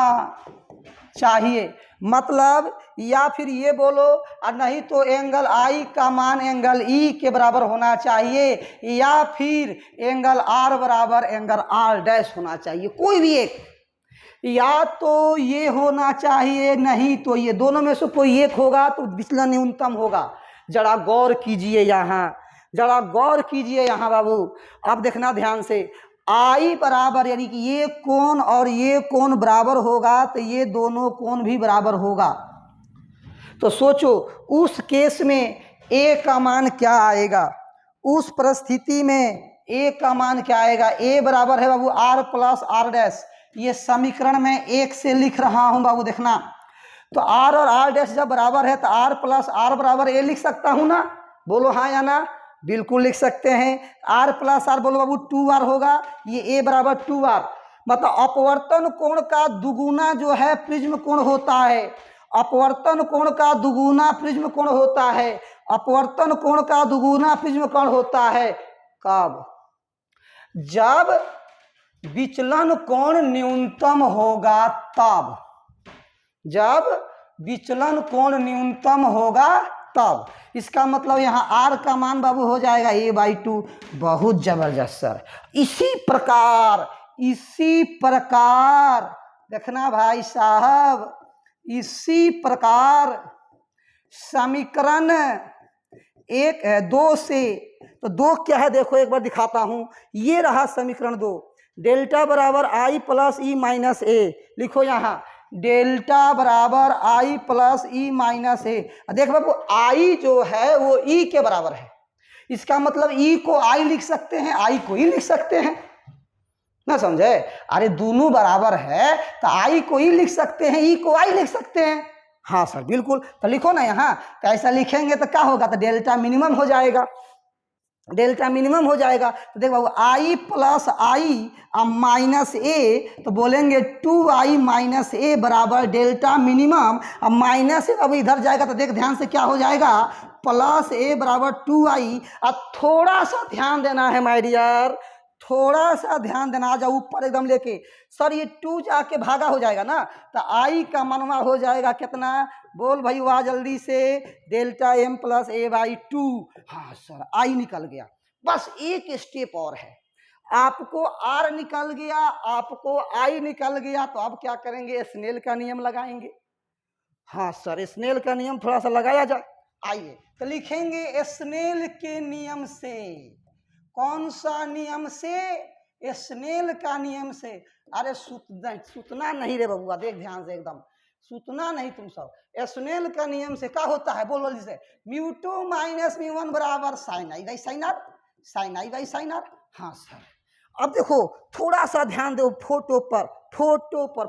चाहिए। मतलब या फिर ये बोलो, और नहीं तो एंगल आई का मान एंगल ई के बराबर होना चाहिए, या फिर एंगल आर बराबर एंगल आर डैश होना चाहिए, कोई भी एक। या तो ये होना चाहिए, नहीं तो ये, दोनों में से कोई एक होगा तो विचलन न्यूनतम होगा। जरा गौर कीजिए यहाँ, जरा गौर कीजिए यहाँ बाबू। अब देखना ध्यान से, आई बराबर यानी कि ये कोण और ये कोण बराबर होगा तो ये दोनों कोण भी बराबर होगा। तो सोचो उस केस में ए का मान क्या आएगा, उस परिस्थिति में ए का मान क्या आएगा। ए बराबर है बाबू आर प्लस आर डैश, ये समीकरण में एक से लिख रहा हूं बाबू, देखना। तो आर और आर डैश जब बराबर है तो आर प्लस आर बराबर ए लिख सकता हूं ना, बोलो हाँ या ना, बिल्कुल लिख सकते हैं। आर प्लस आर बोलो बाबू 2r होगा, ये ए बराबर 2r। मतलब अपवर्तन कोण का दुगुना जो है प्रिज्म कोण होता है, अपवर्तन कोण का दुगुना प्रिज्म कोण होता है, अपवर्तन कोण का दुगुना प्रिज्म कोण होता है। कब? जब विचलन कोण न्यूनतम होगा तब, जब विचलन कोण न्यूनतम होगा तब। इसका मतलब यहाँ आर का मान बाबू हो जाएगा a/2। बहुत जबरदस्त सर। इसी प्रकार देखना भाई साहब, इसी प्रकार समीकरण 2 से, तो 2 क्या है देखो एक बार दिखाता हूं। ये रहा समीकरण 2, डेल्टा बराबर आई प्लस ई माइनस ए, लिखो यहाँ डेल्टा बराबर आई प्लस ई माइनस ए। देख बाबू आई जो है वो ई के बराबर है, इसका मतलब ई को आई लिख सकते हैं, आई को ई लिख सकते हैं ना, समझे। अरे दोनों बराबर है तो आई को ई लिख सकते हैं, ई को आई लिख सकते हैं। हाँ सर बिल्कुल, तो लिखो ना यहाँ। तो ऐसा लिखेंगे तो क्या होगा, तो डेल्टा मिनिमम हो जाएगा, डेल्टा मिनिमम हो जाएगा। तो देखो आई प्लस आई माइनस ए, तो बोलेंगे 2i माइनस ए बराबर डेल्टा मिनिमम। अब माइनस ए अब इधर जाएगा तो देख ध्यान से क्या हो जाएगा, प्लस ए बराबर 2i। अब थोड़ा सा ध्यान देना है माय डियर, थोड़ा सा ध्यान देना। आ जाओ ऊपर एकदम लेके, सर ये 2 जाके भागा हो जाएगा ना, तो आई का मनवा हो जाएगा कितना, बोल भाई वाह जल्दी से, डेल्टा m प्लस a/2। हाँ सर आई निकल गया। बस एक स्टेप और है, आपको आर निकल गया, आपको आई निकल गया, तो अब क्या करेंगे, स्नेल का नियम लगाएंगे। हाँ सर स्नेल का नियम थोड़ा सा लगाया जाए। आइए तो लिखेंगे स्नेल के नियम से। कौन सा नियम से? स्नेल का नियम से। अरे सुतना नहीं रे बबुआ, देख ध्यान से एकदम, सुतना नहीं तुम सब। स्नेल का नियम से क्या होता है, बोलो जैसे μ2 माइनस μ1 बराबर sign i by sign r, sine i by sign r. हाँ सर अब देखो थोड़ा सा ध्यान दो फोटो पर,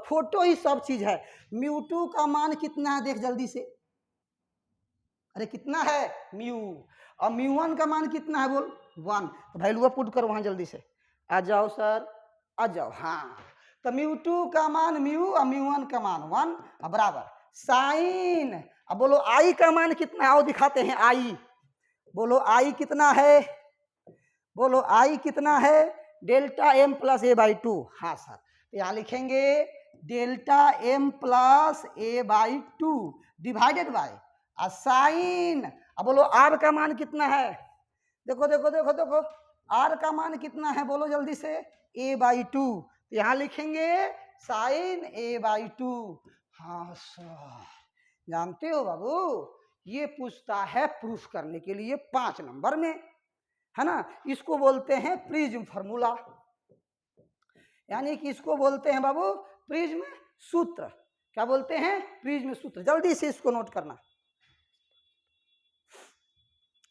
फोटो ही सब चीज है। μ2 का मान कितना है देख जल्दी से, अरे कितना है म्यू, और μ1 का मान कितना है बोल 1। तो वैल्यू पुट करो वहां जल्दी से, आ जाओ सर आ जाओ। हाँ तो μ2 का मान म्यू और μ1 का मान 1 बराबर साइन। अब बोलो आई का मान कितना है, आओ दिखाते हैं आई। बोलो आई कितना है, बोलो आई कितना है, डेल्टा m प्लस a/2। हाँ सर तो यहाँ लिखेंगे delta m plus a/2 divided by sine. अब बोलो आर का मान कितना है, देखो देखो देखो देखो आर का मान कितना है, बोलो जल्दी से a/2। यहाँ लिखेंगे साइन a/2। हाँ सर जानते हो बाबू, ये पूछता है प्रूफ करने के लिए 5 नंबर में, है ना। इसको बोलते हैं प्रिज्म फार्मूला, यानी कि इसको बोलते हैं बाबू प्रिज्म सूत्र। क्या बोलते हैं, प्रिज्म सूत्र। जल्दी से इसको नोट करना,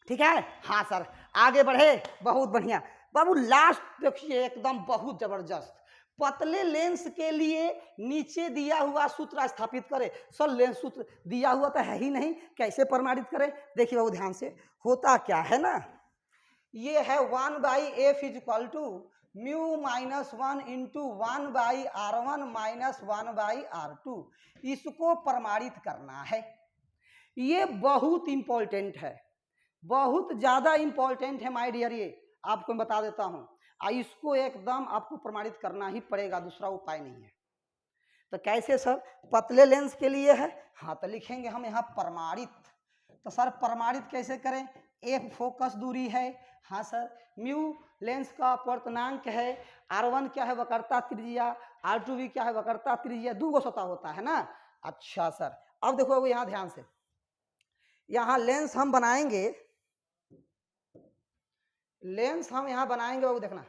ठीक है। हाँ सर आगे बढ़े, बहुत बढ़िया। बाबू लास्ट देखिए एकदम बहुत जबरदस्त। पतले लेंस के लिए नीचे दिया हुआ सूत्र स्थापित करें। सर लेंस सूत्र दिया हुआ तो है ही नहीं, कैसे प्रमाणित करें? देखिए बाबू ध्यान से, होता क्या है ना, ये है 1/f is equal to mu minus 1 into 1/r1 minus 1/r2। इसको प्रमाणित करना है। ये बहुत इंपॉर्टेंट है, बहुत ज्यादा इंपॉर्टेंट है माय डियर। ये आपको मैं बता देता हूं, इसको एकदम आपको प्रमाणित करना ही पड़ेगा, दूसरा उपाय नहीं है। तो कैसे सर? पतले लेंस के लिए है, हाँ तो लिखेंगे हम यहाँ प्रमाणित। तो सर प्रमाणित कैसे करें? एफ फोकस दूरी है, हाँ सर। म्यू लेंस का अपवर्तनांक है, R1 क्या है? वक्रता त्रिज्या, R2 भी क्या है? वक्रता त्रिज्या। दो गो सतह होता है ना। अच्छा सर, अब देखो यहाँ ध्यान से, यहाँ लेंस हम बनाएंगे, लेंस हम यहाँ बनाएंगे वो देखना,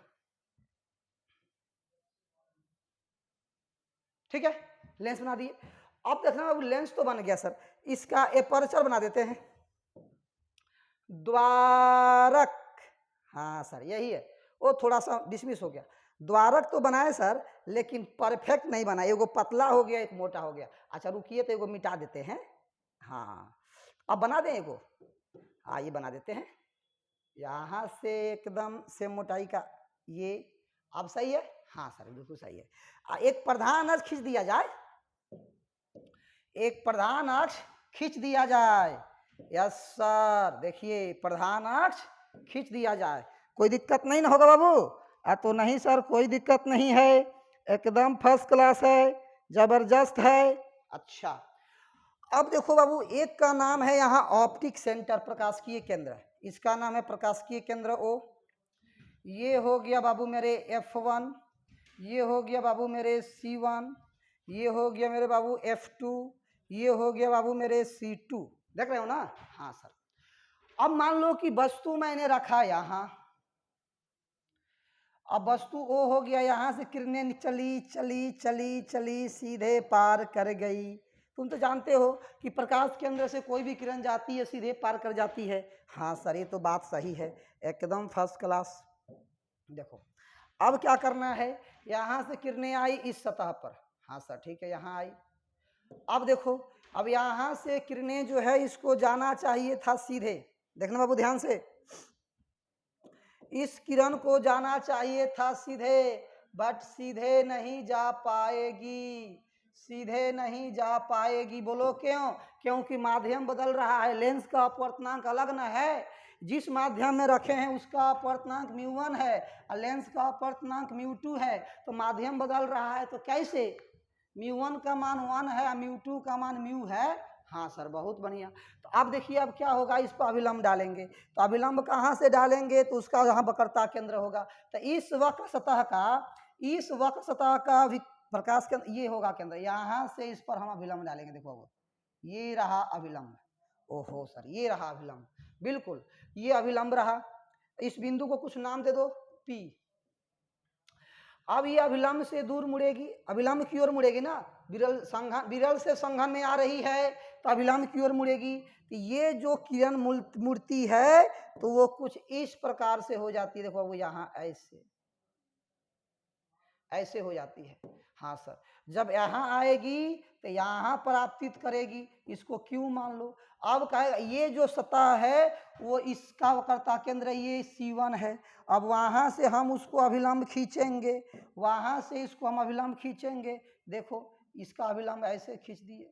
ठीक है? लेंस बना दिए। अब देखना अब लेंस तो बन गया सर, इसका एपर्चर बना देते हैं, द्वारक। हाँ सर यही है, वो थोड़ा सा डिसमिस हो गया। द्वारक तो बनाए सर, लेकिन परफेक्ट नहीं बना, एगो पतला हो गया एक मोटा हो गया। अच्छा रुकिए तो एगो मिटा देते हैं। हाँ अब बना दें एगो, हाँ ये बना देते हैं, यहाँ से एकदम से मोटाई का ये। अब सही है? हाँ सर बिल्कुल सही है। एक प्रधान अक्ष खींच दिया जाए, एक प्रधान अक्ष खींच दिया जाए। यस सर, देखिए प्रधान अक्ष खींच दिया जाए, कोई दिक्कत नहीं ना होगा बाबू? तो नहीं सर कोई दिक्कत नहीं है, एकदम फर्स्ट क्लास है, जबरदस्त है। अच्छा अब देखो बाबू, एक का नाम है यहाँ ऑप्टिक सेंटर, प्रकाशिकीय केंद्र, इसका नाम है प्रकाशिकीय केंद्र O। ये हो गया बाबू मेरे F1, ये हो गया बाबू मेरे C1, ये हो गया मेरे बाबू F2, ये हो गया बाबू मेरे C2। देख रहे हो ना? हाँ सर। अब मान लो कि वस्तु मैंने रखा यहाँ, अब वस्तु O हो गया, यहाँ से किरणें चली चली चली चली सीधे पार कर गई। तुम तो जानते हो कि प्रकाश केंद्र से कोई भी किरण जाती है सीधे पार कर जाती है। हाँ सर ये तो बात सही है, एकदम फर्स्ट क्लास। देखो अब क्या करना है, यहाँ से किरणें आई इस सतह पर, हाँ सर ठीक है यहाँ आई। अब देखो, अब यहाँ से किरणें जो है इसको जाना चाहिए था सीधे, देखना बाबू ध्यान से, इस किरण को जाना चाहिए था सीधे, बट सीधे नहीं जा पाएगी, सीधे नहीं जा पाएगी। बोलो क्यों? क्योंकि माध्यम बदल रहा है, लेंस का अपवर्तनांक अलग न है, जिस माध्यम में रखे हैं उसका अपवर्तनांक μ1 है और लेंस का अपवर्तनांक μ2 है, तो माध्यम बदल रहा है। तो कैसे? μ1 का मान 1 है और μ2 का मान μ है। हाँ सर बहुत बढ़िया। तो अब देखिए अब क्या होगा, इस पर अभिलंब डालेंगे, तो अभिलंब कहाँ से डालेंगे? तो उसका यहाँ वक्रता केंद्र होगा। तो इस वक्र सतह का, इस वक्र सतह का प्रकाश केंद्र ये होगा केंद्र, यहाँ से इस पर हम अभिलंब डालेंगे। देखो वो ये रहा अभिलंब, ओहो सर ये रहा अभिलंब, बिल्कुल ये अभिलंब रहा। इस बिंदु को कुछ नाम दे दो P। अब ये अभिलंब से दूर मुड़ेगी, अभिलंब की ओर मुड़ेगी ना, विरल से संघन में आ रही है तो अभिलंब की ओर मुड़ेगी। तो ये जो किरण मुड़ती है तो वो कुछ इस प्रकार से हो जाती है। देखो वो यहाँ ऐसे ऐसे हो जाती है। हाँ सर, जब यहाँ आएगी तो यहाँ पर आपतित करेगी, इसको क्यों मान लो। अब कहेगा ये जो सतह है वो इसका वक्रता केंद्र ये C1 है। अब वहाँ से हम उसको अभिलंब खींचेंगे, वहाँ से इसको हम अभिलंब खींचेंगे। देखो इसका अभिलंब ऐसे खींच दिए,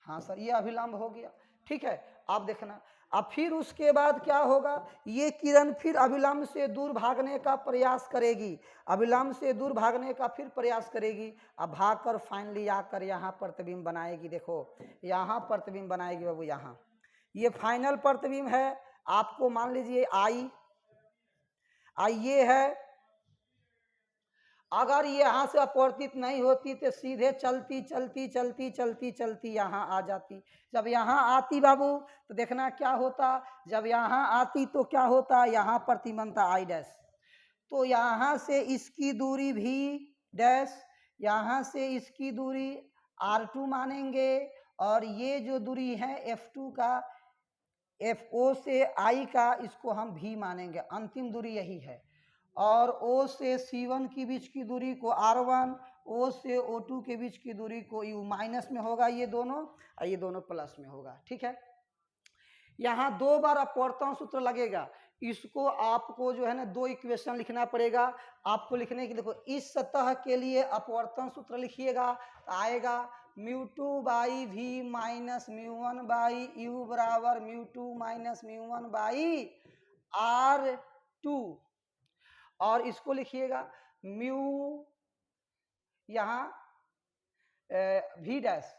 हाँ सर ये अभिलंब हो गया, ठीक है। आप देखना, अब फिर उसके बाद क्या होगा, ये किरण फिर अभिलंब से दूर भागने का प्रयास करेगी, अभिलंब से दूर भागने का फिर प्रयास करेगी। अब भागकर फाइनली आकर यहाँ प्रतिबिंब बनाएगी। देखो यहाँ प्रतिबिंब बनाएगी बाबू, यहाँ ये फाइनल प्रतिबिंब है। आपको मान लीजिए आई ये है, अगर ये यहाँ से अपवर्तित नहीं होती तो सीधे चलती चलती चलती चलती चलती यहाँ आ जाती। जब यहाँ आती बाबू तो देखना क्या होता, जब यहाँ आती तो क्या होता, यहाँ प्रतिबंधता आई डैश, तो यहाँ से इसकी दूरी भी डैश, यहाँ से इसकी दूरी R2 मानेंगे, और ये जो दूरी है F2 का एफ ओ से आई का इसको हम भी मानेंगे, अंतिम दूरी यही है। और ओ से C1 की बीच की दूरी को R1, ओ से O2 के बीच की दूरी को U माइनस में होगा ये दोनों, और ये दोनों प्लस में होगा। ठीक है, यहाँ 2 बार अपवर्तन सूत्र लगेगा। इसको आपको जो है ना 2 इक्वेशन लिखना पड़ेगा आपको। लिखने की देखो, इस सतह के लिए अपवर्तन सूत्र लिखिएगा तो आएगा μ2 by v minus μ1 by u बराबर μ2 माइनस μ1 बाई R2। और इसको लिखिएगा म्यू, यहाँ वी डैश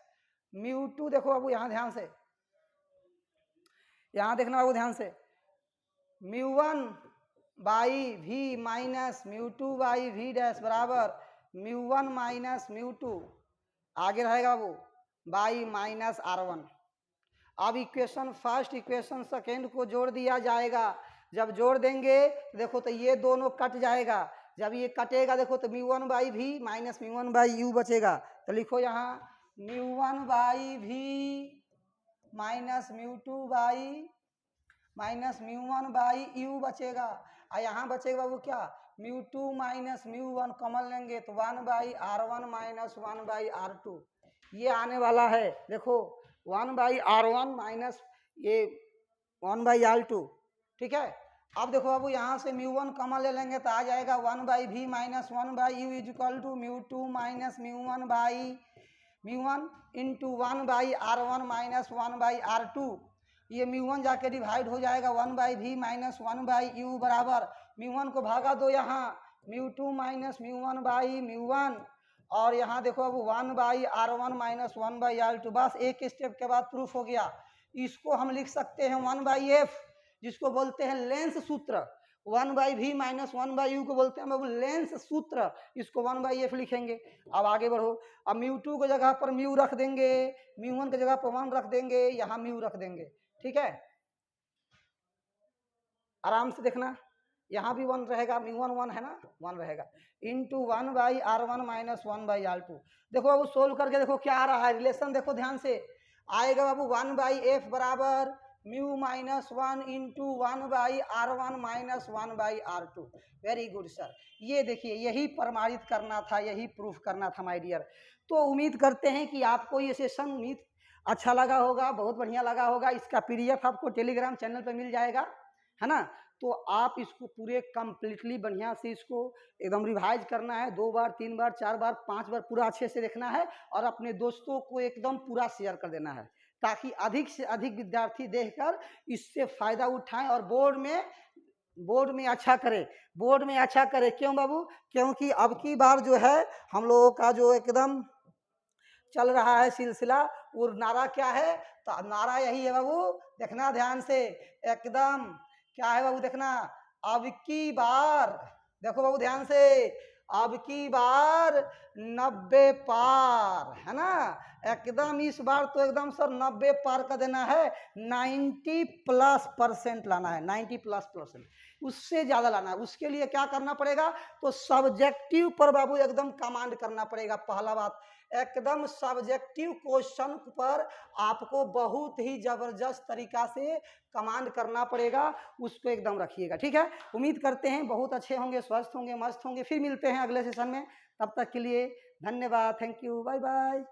μ2, देखो बाबू यहाँ ध्यान से, यहाँ देखना बाबू ध्यान से, μ1 by v minus μ2 by v dash बराबर μ1 माइनस μ2, आगे रहेगा वो बाई माइनस R1। अब इक्वेशन फर्स्ट इक्वेशन सेकेंड को जोड़ दिया जाएगा। जब जोड़ देंगे देखो तो ये दोनों कट जाएगा। जब ये कटेगा देखो तो μ1 by v minus μ1 by u बचेगा। तो लिखो यहाँ μ1 by v minus μ2 by minus μ1 by u बचेगा। और यहाँ बचेगा वो क्या, μ2 माइनस μ1 कॉमन लेंगे तो 1 by R1 minus 1 by R2 ये आने वाला है। देखो 1 बाई R1 माइनस ये 1 बाई R2। ठीक है, अब देखो बाबू यहाँ से μ1 कॉमन ले लेंगे तो आ जाएगा 1 by v minus 1 by u is equal to μ2 minus μ1 by μ1 into 1 by R1 minus 1 by R2। ये μ1 जाके डिवाइड हो जाएगा 1 by v minus 1 by u बराबर μ1 को भागा दो यहाँ μ2 माइनस μ1 बाई μ1। और यहाँ देखो अब 1 by R1 minus 1 by R2। बस एक स्टेप के बाद प्रूफ हो गया। इसको हम लिख सकते हैं 1 बाई एफ, जिसको बोलते हैं लेंस सूत्र। 1 by v minus 1 by u को बोलते हैं बाबू लेंस सूत्र। इसको 1 बाई एफ लिखेंगे। अब आगे बढ़ो, अब μ2 की जगह पर म्यू रख देंगे, μ1 की जगह पर 1 रख देंगे, यहाँ म्यू रख देंगे। ठीक है, आराम से देखना, यहाँ भी 1 रहेगा, μ1 1 है ना, 1 रहेगा into 1 by R1 minus 1 by R2। देखो बाबू सोल्व करके देखो क्या आ रहा है, रिलेशन देखो ध्यान से, आएगा बाबू 1 बाई एफ बराबर mu minus 1 into 1 by R1 minus 1 by R2। Very good sir, ये देखिए यही प्रमाणित करना था, यही प्रूफ करना था माय डियर। तो उम्मीद करते हैं कि आपको ये सेशन उम्मीद अच्छा लगा होगा, बहुत बढ़िया लगा होगा। इसका PDF आपको टेलीग्राम चैनल पर मिल जाएगा, है ना। तो आप इसको पूरे कंप्लीटली बढ़िया से इसको एकदम रिवाइज करना है, 2 बार 3 बार 4 बार 5 बार पूरा अच्छे से देखना है और अपने दोस्तों को एकदम पूरा शेयर कर देना है, ताकि अधिक से अधिक विद्यार्थी देखकर इससे फ़ायदा उठाएं और बोर्ड में अच्छा करे, बोर्ड में अच्छा करे। क्यों बाबू, क्योंकि अब की बार जो है हम लोगों का जो एकदम चल रहा है सिलसिला, वो नारा क्या है, तो नारा यही है बाबू, देखना ध्यान से एकदम, क्या है बाबू देखना, अब की बार, देखो बाबू ध्यान से, अब की बार 90 पार, है ना, एकदम इस बार तो एकदम सर 90 पार का देना है, 90+% लाना है, 90+%, उससे ज़्यादा लाना है। उसके लिए क्या करना पड़ेगा, तो सब्जेक्टिव पर बाबू एकदम कमांड करना पड़ेगा। पहला बात, एकदम सब्जेक्टिव क्वेश्चन पर आपको बहुत ही ज़बरदस्त तरीका से कमांड करना पड़ेगा, उसको एकदम रखिएगा। ठीक है, उम्मीद करते हैं बहुत अच्छे होंगे, स्वस्थ होंगे, मस्त होंगे। फिर मिलते हैं अगले सेशन में, तब तक के लिए धन्यवाद, थैंक यू, बाय बाय।